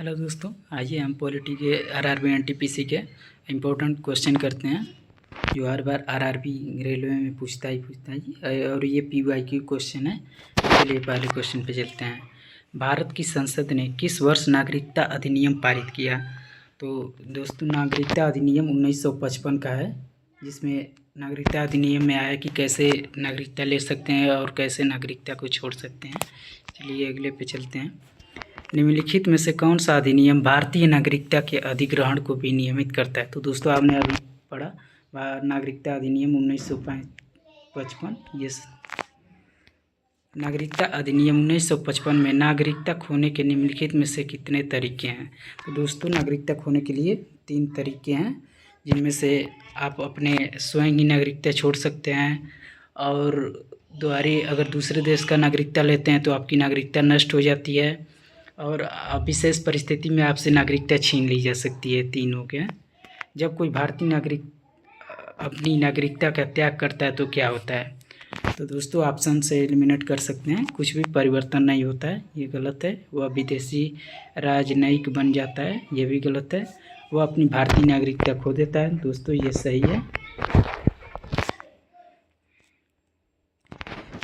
Hello दोस्तों, आइए हम पॉलिटी के आरआरबी एनटीपीसी के इम्पोर्टेंट क्वेश्चन करते हैं जो हर बार आरआरबी रेलवे में पूछता है और ये पीवाईक्यू क्वेश्चन है। चलिए पहले क्वेश्चन पे चलते हैं। भारत की संसद ने किस वर्ष नागरिकता अधिनियम पारित किया? तो दोस्तों, नागरिकता अधिनियम 1955 का है, जिसमें नागरिकता अधिनियम में आया कि कैसे नागरिकता ले सकते हैं और कैसे नागरिकता को छोड़ सकते हैं। चलिए अगले पे चलते हैं। निम्नलिखित में से कौन सा अधिनियम भारतीय नागरिकता के अधिग्रहण को भी नियमित करता है? तो दोस्तों, आपने अभी पढ़ा नागरिकता अधिनियम 1955। ये नागरिकता अधिनियम 1955 में नागरिकता खोने के निम्नलिखित में से कितने तरीके हैं? तो दोस्तों, नागरिकता खोने के लिए 3 तरीके हैं, जिनमें से आप अपने स्वयं ही नागरिकता छोड़ सकते हैं, और द्वारे अगर दूसरे देश का नागरिकता लेते हैं तो आपकी नागरिकता नष्ट हो जाती है, और विशेष परिस्थिति में आपसे नागरिकता छीन ली जा सकती है। 3 हो गया। जब कोई भारतीय नागरिक अपनी नागरिकता का त्याग करता है तो क्या होता है? तो दोस्तों, ऑप्शन से एलिमिनेट कर सकते हैं, कुछ भी परिवर्तन नहीं होता है, ये गलत है। वह विदेशी राजनयिक बन जाता है, ये भी गलत है। वह अपनी भारतीय नागरिकता खो देता है, दोस्तों ये सही है।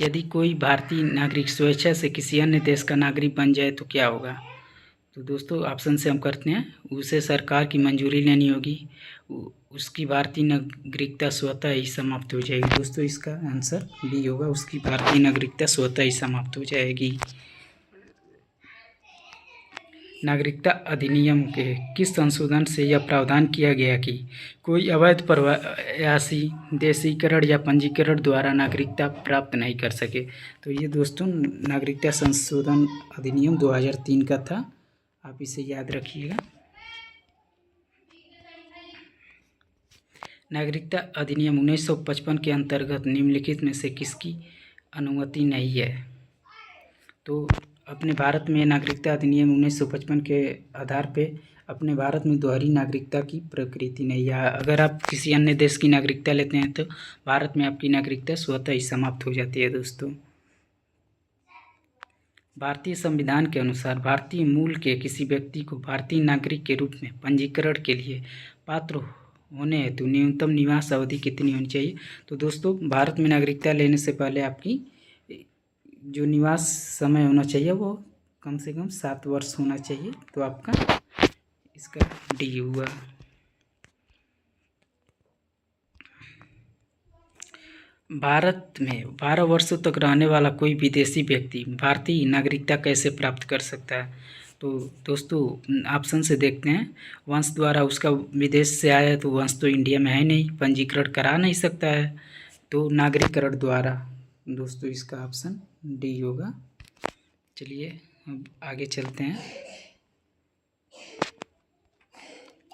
यदि कोई भारतीय नागरिक स्वेच्छा से किसी अन्य देश का नागरिक बन जाए तो क्या होगा? तो दोस्तों, ऑप्शन से हम करते हैं, उसे सरकार की मंजूरी लेनी होगी, उसकी भारतीय नागरिकता स्वतः ही समाप्त हो जाएगी। दोस्तों, इसका आंसर बी होगा, उसकी भारतीय नागरिकता स्वतः ही समाप्त हो जाएगी। नागरिकता अधिनियम के किस संशोधन से यह प्रावधान किया गया कि कोई अवैध प्रवासी देशीकरण या पंजीकरण द्वारा नागरिकता प्राप्त नहीं कर सके? तो ये दोस्तों, नागरिकता संशोधन अधिनियम 2003 का था, आप इसे याद रखिएगा। नागरिकता अधिनियम 1955 के अंतर्गत निम्नलिखित में से किसकी अनुमति नहीं है? तो अपने भारत में नागरिकता अधिनियम 1955 के आधार पे अपने भारत में दोहरी नागरिकता की प्रकृति नहीं है। अगर आप किसी अन्य देश की नागरिकता लेते हैं तो भारत में आपकी नागरिकता स्वतः ही समाप्त हो जाती है। दोस्तों, भारतीय संविधान के अनुसार भारतीय मूल के किसी व्यक्ति को भारतीय नागरिक के रूप में पंजीकरण के लिए पात्र होने हेतु न्यूनतम निवास अवधि कितनी होनी चाहिए? तो दोस्तों, भारत में नागरिकता लेने से पहले आपकी जो निवास समय होना चाहिए वो कम से कम 7 वर्ष होना चाहिए। तो आपका इसका डी हुआ। भारत में 12 वर्षों तक रहने वाला कोई विदेशी व्यक्ति भारतीय नागरिकता कैसे प्राप्त कर सकता है? तो दोस्तों, ऑप्शन से देखते हैं। वंश द्वारा उसका विदेश से आया है तो वंश तो इंडिया में है नहीं, पंजीकरण करा नहीं सकता है, तो नागरिकरण द्वारा। दोस्तों, इसका ऑप्शन डी होगा। चलिए अब आगे चलते हैं।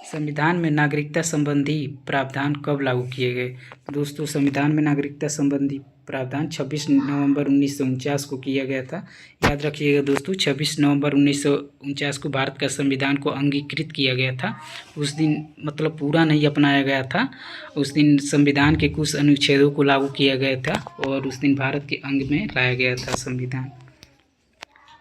संविधान में नागरिकता संबंधी प्रावधान कब लागू किए गए? दोस्तों, संविधान में नागरिकता संबंधी प्रावधान 26 नवंबर 1949 को किया गया था। याद रखिएगा दोस्तों, 26 नवंबर 1949 को भारत का संविधान को अंगीकृत किया गया था। उस दिन मतलब पूरा नहीं अपनाया गया था, उस दिन संविधान के कुछ अनुच्छेदों को लागू किया गया था और उस दिन भारत के अंग में लाया गया था संविधान।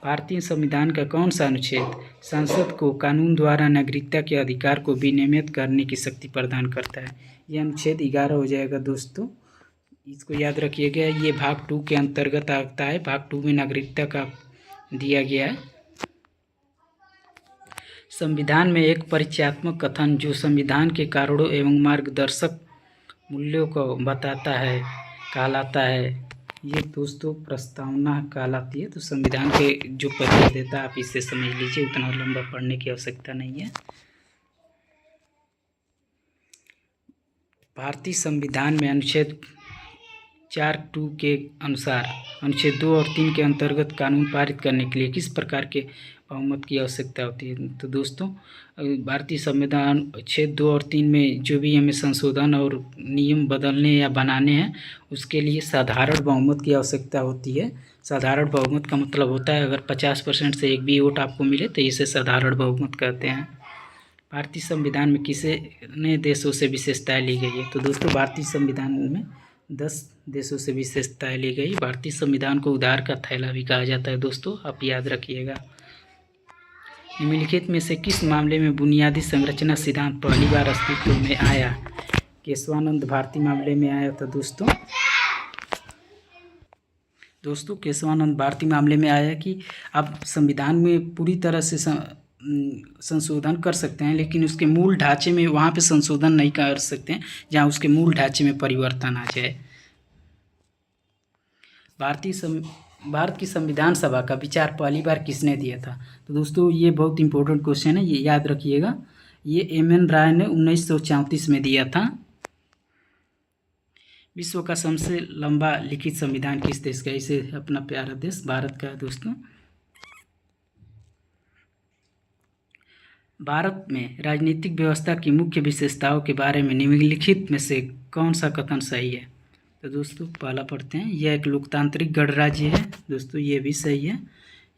भारतीय संविधान का कौन सा अनुच्छेद संसद को कानून द्वारा नागरिकता के अधिकार को विनियमित करने की शक्ति प्रदान करता है? यह अनुच्छेद 11 हो जाएगा। दोस्तों, इसको याद रखिएगा, ये भाग 2 के अंतर्गत आता है। भाग 2 में नागरिकता का दिया गया है। संविधान में एक परिचयात्मक कथन जो संविधान के कारणों एवं मार्गदर्शक मूल्यों को बताता है कहलाता है? ये दोस्तों प्रस्तावना कहलाती है। तो संविधान के जो परिचय देता है आप इसे समझ लीजिए, उतना लंबा पढ़ने की आवश्यकता नहीं है। भारतीय संविधान में अनुच्छेद 4(2) के अनुसार अनुच्छेद 2 और 3 के अंतर्गत कानून पारित करने के लिए किस प्रकार के बहुमत की आवश्यकता होती है? तो दोस्तों, भारतीय संविधान अनुच्छेद 2 और 3 में जो भी हमें संशोधन और नियम बदलने या बनाने हैं उसके लिए साधारण बहुमत की आवश्यकता होती है। साधारण बहुमत का मतलब होता है अगर 50% से एक भी वोट आपको मिले तो इसे साधारण बहुमत कहते हैं। भारतीय संविधान में कितने देशों से विशेषताएँ ली गई है? तो दोस्तों, भारतीय संविधान में 10 देशों से विशेषताएँ ली गई। भारतीय संविधान को उधार का थैला भी कहा जाता है। दोस्तों, आप याद रखिएगा। निम्नलिखित में से किस मामले में बुनियादी संरचना सिद्धांत पहली बार अस्तित्व में आया? केशवानंद भारती मामले में आया था दोस्तों केशवानंद भारती मामले में आया कि आप संविधान में पूरी तरह से संशोधन कर सकते हैं, लेकिन उसके मूल ढांचे में वहाँ पे संशोधन नहीं कर सकते हैं जहाँ उसके मूल ढांचे में परिवर्तन आ जाए। भारत की संविधान सभा का विचार पहली बार किसने दिया था? तो दोस्तों ये बहुत इंपॉर्टेंट क्वेश्चन है, ये याद रखिएगा। ये M.N. राय ने 1934 में दिया था। विश्व का सबसे लंबा लिखित संविधान किस देश का? इसे अपना प्यारा देश भारत का है दोस्तों। भारत में राजनीतिक व्यवस्था की मुख्य विशेषताओं के बारे में निम्नलिखित में से कौन सा कथन सही है? तो दोस्तों पहला पढ़ते हैं। यह एक लोकतांत्रिक गणराज्य है दोस्तों, ये भी सही है।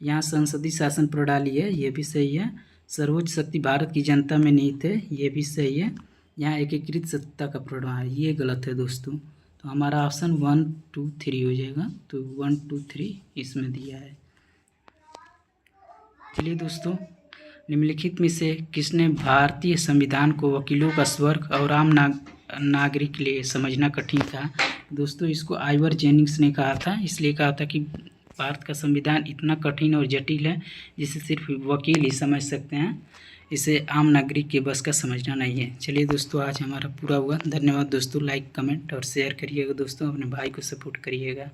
यहाँ संसदीय शासन प्रणाली है, ये भी सही है। सर्वोच्च शक्ति भारत की जनता में निहित है, ये भी सही है। यहाँ एकीकृत सत्ता का प्रणाली, ये गलत है दोस्तों। तो हमारा ऑप्शन 1, 2, 3 हो जाएगा। तो 1, 2, 3 इसमें दिया है। चलिए दोस्तों, निम्नलिखित में से किसने भारतीय संविधान को वकीलों का स्वर्ग और आम नागरिक के लिए समझना कठिन था? दोस्तों इसको आइवर जेनिंग्स ने कहा था। इसलिए कहा था कि भारत का संविधान इतना कठिन और जटिल है जिसे सिर्फ वकील ही समझ सकते हैं, इसे आम नागरिक के बस का समझना नहीं है। चलिए दोस्तों, आज हमारा पूरा हुआ। धन्यवाद दोस्तों। लाइक, कमेंट और शेयर करिएगा दोस्तों, अपने भाई को सपोर्ट करिएगा।